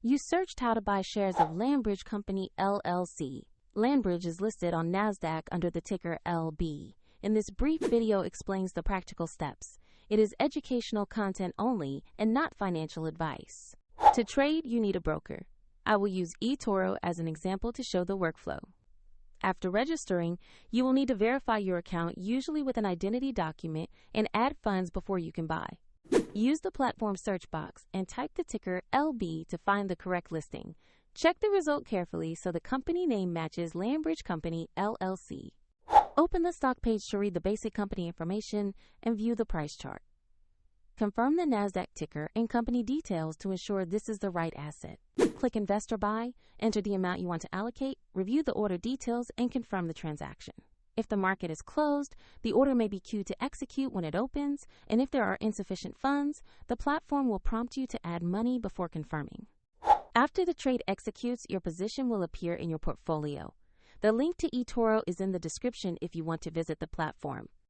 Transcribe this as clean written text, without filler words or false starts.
You searched how to buy shares of LandBridge Company LLC. LandBridge is listed on NASDAQ under the ticker LB. In this brief video explains the practical steps. It is educational content only and not financial advice. To trade, you need a broker. I will use eToro as an example to show the workflow. After registering, you will need to verify your account, usually with an identity document, and add funds before you can buy. Use the platform search box and type the ticker LB to find the correct listing. Check the result carefully so the company name matches LandBridge Company LLC. Open the stock page to read the basic company information and view the price chart. Confirm the NASDAQ ticker and company details to ensure this is the right asset. Click Invest or Buy, enter the amount you want to allocate, review the order details, and confirm the transaction. If the market is closed, the order may be queued to execute when it opens, and if there are insufficient funds, the platform will prompt you to add money before confirming. After the trade executes, your position will appear in your portfolio. The link to eToro is in the description if you want to visit the platform.